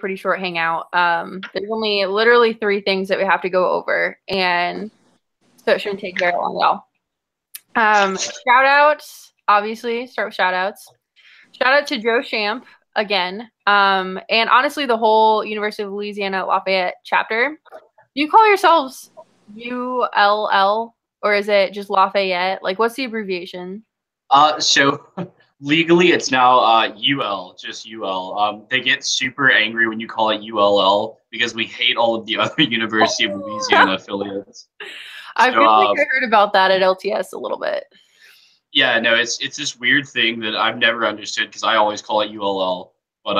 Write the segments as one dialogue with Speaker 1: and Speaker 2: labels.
Speaker 1: pretty short hangout. There's only literally 3 things that we have to go over, and so it shouldn't take very long at all. Shout outs, obviously, start with shout outs. Shout out to Joe Champ again. And honestly, the whole University of Louisiana Lafayette chapter. Do you call yourselves ULL, or is it just Lafayette? Like, what's the abbreviation?
Speaker 2: So legally it's now UL, just UL. They get super angry when you call it ULL because we hate all of the other University of Louisiana affiliates.
Speaker 1: I feel like I heard about that at LTS a little bit.
Speaker 2: Yeah, no, it's this weird thing that I've never understood because I always call it ULL. But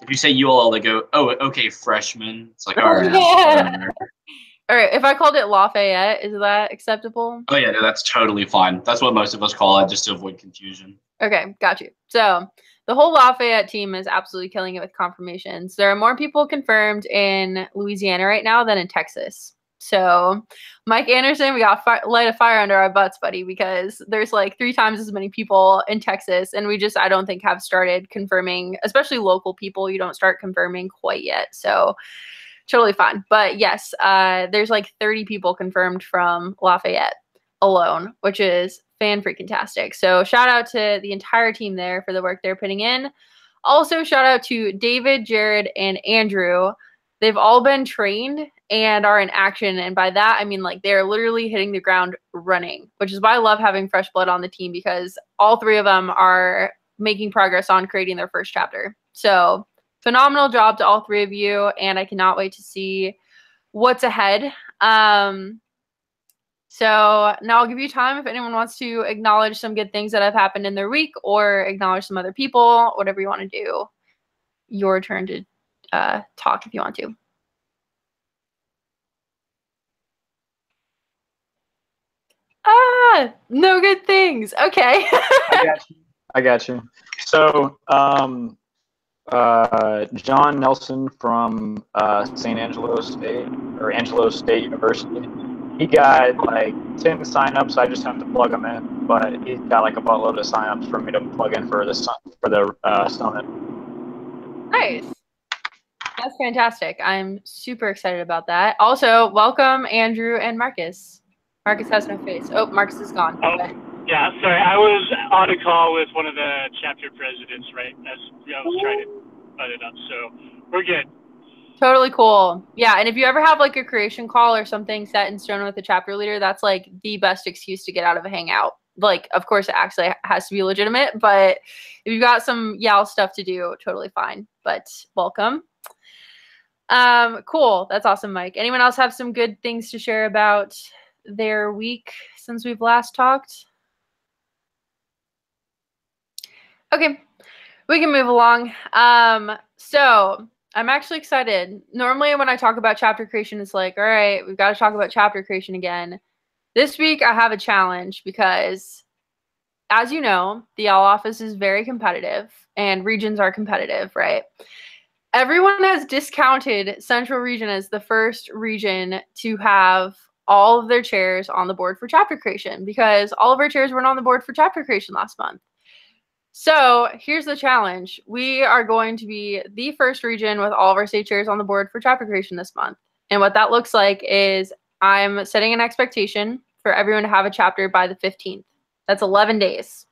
Speaker 2: if you say ULL, they go, "Oh, okay, freshman." It's like, all right.
Speaker 1: Yeah. All right, if I called it Lafayette, is that acceptable?
Speaker 2: Oh, yeah, no, that's totally fine. That's what most of us call it, just to avoid confusion.
Speaker 1: Okay, got you. So the whole Lafayette team is absolutely killing it with confirmations. There are more people confirmed in Louisiana right now than in Texas. So Mike Anderson, we got light a fire under our butts, buddy, because there's like 3 times as many people in Texas, and we just, I don't think, have started confirming, especially local people. You don't start confirming quite yet. So totally fine. But yes, there's like 30 people confirmed from Lafayette alone, which is fan-freaking-tastic. So shout out to the entire team there for the work they're putting in. Also, shout out to David, Jared, and Andrew. They've all been trained and are in action. And by that, I mean, like, they're literally hitting the ground running, which is why I love having fresh blood on the team, because all 3 of them are making progress on creating their first chapter. So phenomenal job to all 3 of you, and I cannot wait to see what's ahead. So now I'll give you time if anyone wants to acknowledge some good things that have happened in their week, or acknowledge some other people, whatever you want to do. Your turn to talk if you want to. No good things. Okay.
Speaker 3: I got you. So, John Nelson from St. Angelo State, or Angelo State University, he got like 10 signups. I just have to plug them in, but he's got like a buttload of signups for me to plug in for the summit.
Speaker 1: Nice. That's fantastic. I'm super excited about that. Also, welcome Andrew and Marcus. Marcus has no face. Oh, Marcus is gone.
Speaker 4: Oh,
Speaker 1: okay.
Speaker 4: Yeah, sorry. I was on a call with one of the chapter presidents, right, as I was trying to put it up, so we're good.
Speaker 1: Totally cool. Yeah, and if you ever have like a creation call or something set in stone with the chapter leader, that's like the best excuse to get out of a hangout. Like, of course, it actually has to be legitimate, but if you've got some YAL stuff to do, totally fine. But welcome. Cool. That's awesome, Mike. Anyone else have some good things to share about their week since we've last talked? Okay, we can move along. So I'm actually excited. Normally when I talk about chapter creation, it's like, all right, we've got to talk about chapter creation again. This week I have a challenge because, as you know, the YAL office is very competitive and regions are competitive, right? Everyone has discounted Central Region as the first region to have all of their chairs on the board for chapter creation, because all of our chairs weren't on the board for chapter creation last month. So here's the challenge. We are going to be the first region with all of our state chairs on the board for chapter creation this month. And what that looks like is I'm setting an expectation for everyone to have a chapter by the 15th. That's 11 days.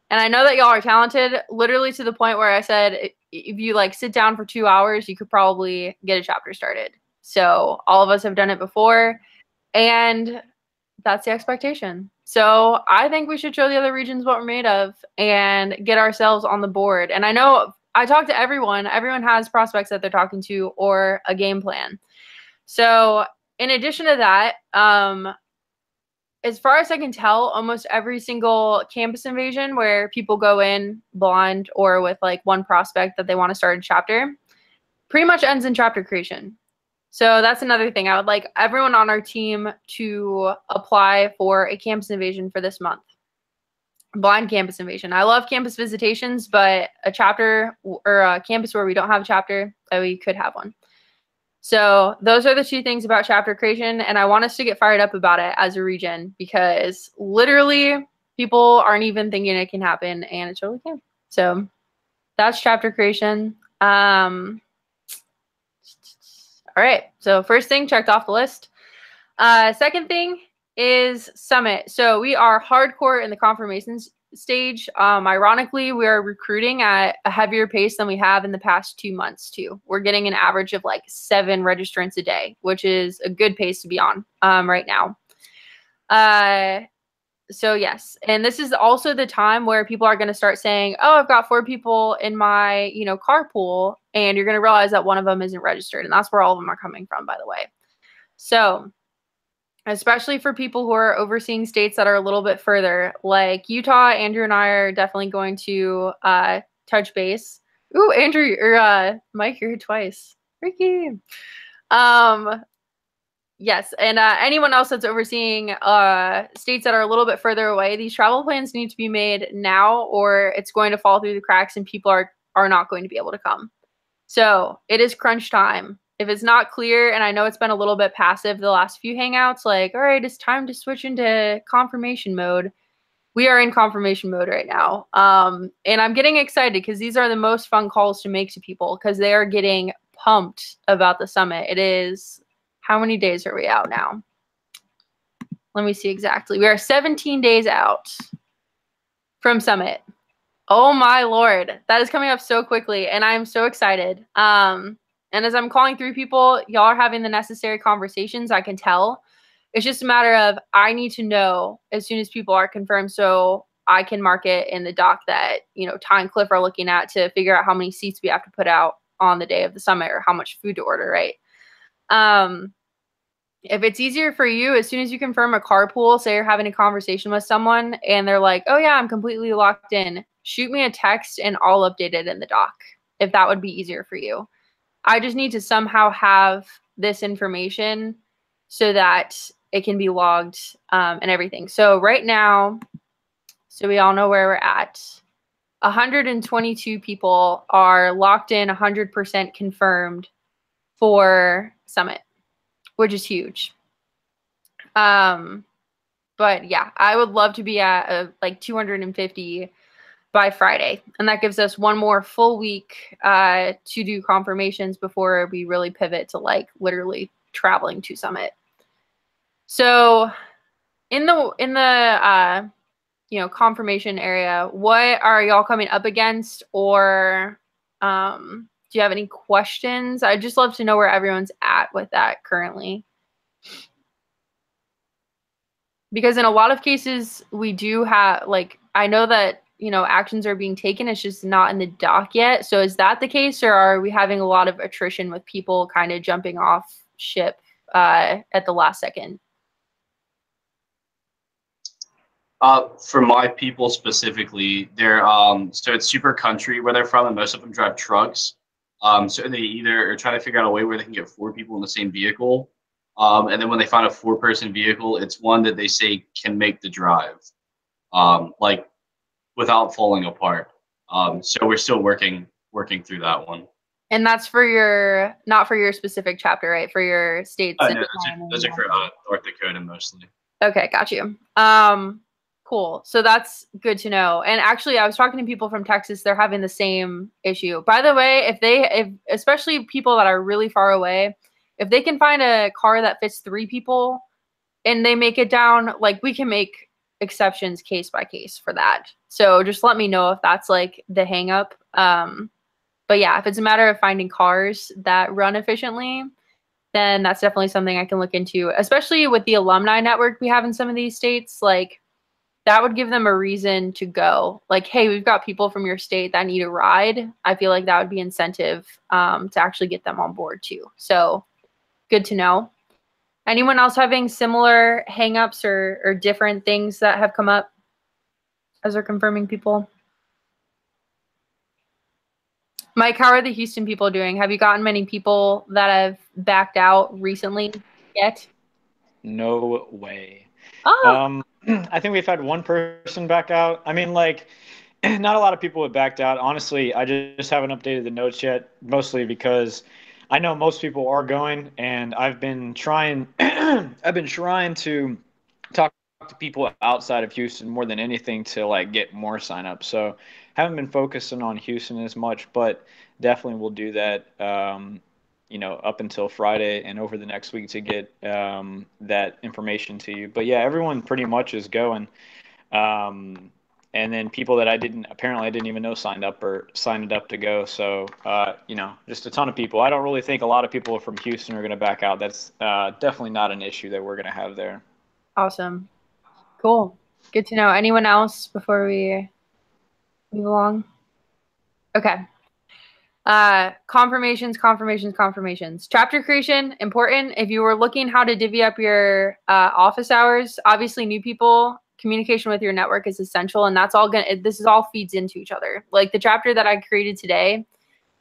Speaker 1: And I know that y'all are talented, literally to the point where I said, if you like sit down for 2 hours, you could probably get a chapter started. So all of us have done it before, and that's the expectation. So I think we should show the other regions what we're made of and get ourselves on the board. And I know I talk to everyone. Everyone has prospects that they're talking to or a game plan. So in addition to that, as far as I can tell, almost every single campus invasion where people go in blind or with like one prospect that they want to start a chapter pretty much ends in chapter creation. So that's another thing. I would like everyone on our team to apply for a campus invasion for this month. Blind campus invasion. I love campus visitations, but a chapter or a campus where we don't have a chapter, we could have one. So those are the 2 things about chapter creation, and I want us to get fired up about it as a region, because literally people aren't even thinking it can happen, and it totally can. So that's chapter creation. All right. So first thing checked off the list. Second thing is Summit. So we are hardcore in the confirmations stage. Ironically, we are recruiting at a heavier pace than we have in the past 2 months too. We're getting an average of like 7 registrants a day, which is a good pace to be on right now. So yes, and this is also the time where people are going to start saying, oh, I've got 4 people in my, carpool, and you're going to realize that one of them isn't registered. And that's where all of them are coming from, by the way. So especially for people who are overseeing states that are a little bit further, like Utah, Andrew and I are definitely going to touch base. Ooh, Andrew, or Mike, you're here twice. Freaky. Yes, and anyone else that's overseeing states that are a little bit further away, these travel plans need to be made now, or it's going to fall through the cracks and people are not going to be able to come. So it is crunch time. If it's not clear, and I know it's been a little bit passive the last few Hangouts, like, all right, it's time to switch into confirmation mode. We are in confirmation mode right now. And I'm getting excited because these are the most fun calls to make to people because they are getting pumped about the summit. It is, how many days are we out now? Let me see exactly. We are 17 days out from summit. Oh my Lord, that is coming up so quickly and I'm so excited. And as I'm calling through people, y'all are having the necessary conversations, I can tell. It's just a matter of I need to know as soon as people are confirmed so I can mark it in the doc that, Ty and Cliff are looking at to figure out how many seats we have to put out on the day of the summit or how much food to order, right? If it's easier for you, as soon as you confirm a carpool, say you're having a conversation with someone and they're like, oh yeah, I'm completely locked in, shoot me a text and I'll update it in the doc if that would be easier for you. I just need to somehow have this information so that it can be logged and everything. So right now, so we all know where we're at. 122 people are locked in, 100% confirmed for Summit, which is huge. But yeah, I would love to be at like 250 by Friday. And that gives us one more full week to do confirmations before we really pivot to like literally traveling to Summit. So in the confirmation area, what are y'all coming up against, or do you have any questions? I'd just love to know where everyone's at with that currently. Because in a lot of cases, we do have, like, I know that, actions are being taken. It's just not in the doc yet. So is that the case, or are we having a lot of attrition with people kind of jumping off ship at the last second?
Speaker 2: For my people specifically, they're so it's super country where they're from, and most of them drive trucks. So they either are trying to figure out a way where they can get 4 people in the same vehicle, and then when they find a 4-person vehicle, it's one that they say can make the drive, like without falling apart. So we're still working through that one. And
Speaker 1: that's for not for your specific chapter, right? For your states.
Speaker 2: No, those are for North Dakota mostly. Okay,
Speaker 1: got you. Cool. So that's good to know. And actually, I was talking to people from Texas. They're having the same issue. By the way, if especially people that are really far away, if they can find a car that fits 3 people and they make it down, like, we can make exceptions case by case for that. So just let me know if that's like the hang up. But yeah, if it's a matter of finding cars that run efficiently, then that's definitely something I can look into, especially with the alumni network we have in some of these states. Like, that would give them a reason to go. Like, hey, we've got people from your state that need a ride. I feel like that would be incentive to actually get them on board too. So good to know. Anyone else having similar hangups or different things that have come up as they're confirming people? Mike, how are the Houston people doing? Have you gotten many people that have backed out recently yet?
Speaker 3: No way.
Speaker 1: Oh.
Speaker 3: I think we've had one person back out. I mean, like, not a lot of people have backed out. Honestly, I just haven't updated the notes yet, mostly because I know most people are going, and I've been trying to talk to people outside of Houston more than anything to like get more signups. So haven't been focusing on Houston as much, but definitely will do that. Up until Friday and over the next week to get that information to you. But yeah, everyone pretty much is going. And then people that I didn't even know signed up to go. So, just a ton of people. I don't really think a lot of people from Houston are going to back out. That's definitely not an issue that we're going to have there.
Speaker 1: Awesome. Cool. Good to know. Anyone else before we move along? Okay. Confirmations. Chapter creation, important. If you were looking how to divvy up your office hours, obviously new people, communication with your network is essential, and that's all this is all feeds into each other. Like the chapter that I created today,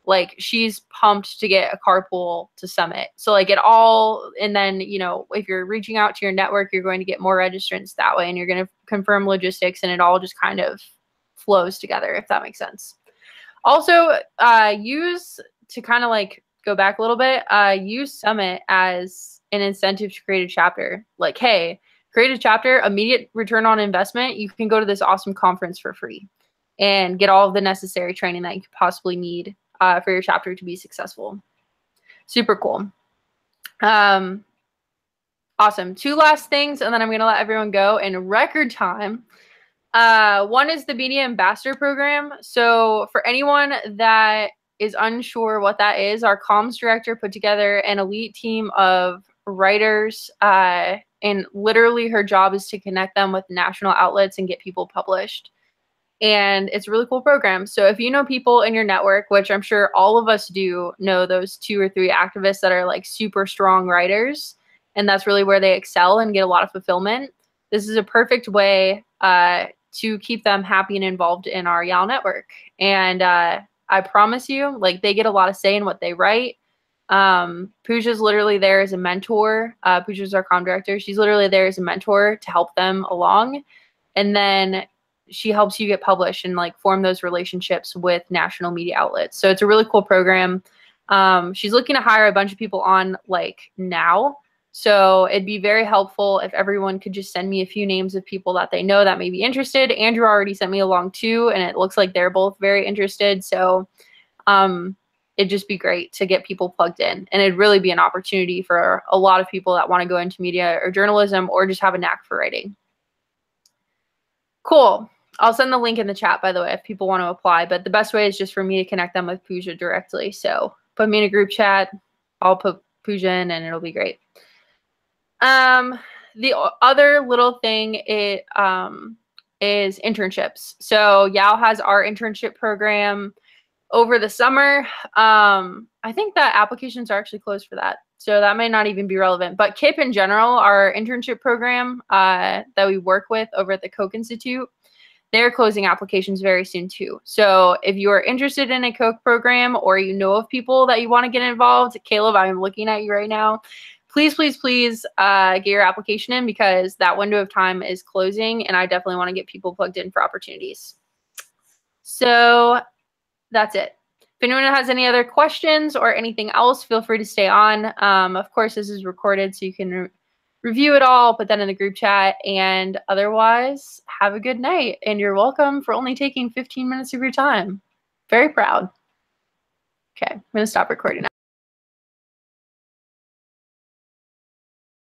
Speaker 1: like she's pumped to get a carpool to Summit. So like it all, and then, if you're reaching out to your network, you're going to get more registrants that way, and you're going to confirm logistics, and it all just kind of flows together, if that makes sense. Also, use, to kind of like go back a little bit, use Summit as an incentive to create a chapter. Like, hey, create a chapter, immediate return on investment. You can go to this awesome conference for free and get all of the necessary training that you could possibly need for your chapter to be successful. Super cool. Awesome. 2 last things, and then I'm going to let everyone go in record time. One is the Media Ambassador Program. So for anyone that is unsure what that is, our comms director put together an elite team of writers, and literally her job is to connect them with national outlets and get people published. And it's a really cool program. So if you know people in your network, which I'm sure all of us do know those 2 or 3 activists that are like super strong writers, and that's really where they excel and get a lot of fulfillment, this is a perfect way to keep them happy and involved in our YAL network. And I promise you, like, they get a lot of say in what they write. Pooja's literally there as a mentor. Pooja's our comm director. She's literally there as a mentor to help them along. And then she helps you get published and like form those relationships with national media outlets. So it's a really cool program. She's looking to hire a bunch of people on like now. So it'd be very helpful if everyone could just send me a few names of people that they know that may be interested. Andrew already sent me along too, and it looks like they're both very interested. So it'd just be great to get people plugged in, and it'd really be an opportunity for a lot of people that want to go into media or journalism or just have a knack for writing. Cool. I'll send the link in the chat, by the way, if people want to apply, but the best way is just for me to connect them with Pooja directly. So put me in a group chat. I'll put Pooja in and it'll be great. The other little thing is internships. So YAL has our internship program over the summer. I think that applications are actually closed for that, so that may not even be relevant. But KIP in general, our internship program that we work with over at the Koch Institute, they're closing applications very soon too. So if you are interested in a Koch program or you know of people that you want to get involved, Caleb, I'm looking at you right now. Please, please, please get your application in, because that window of time is closing, and I definitely want to get people plugged in for opportunities. So that's it. If anyone has any other questions or anything else, feel free to stay on. Of course, this is recorded, so you can review it all, put that in the group chat, and otherwise, have a good night. And you're welcome for only taking 15 minutes of your time. Very proud. Okay, I'm going to stop recording now.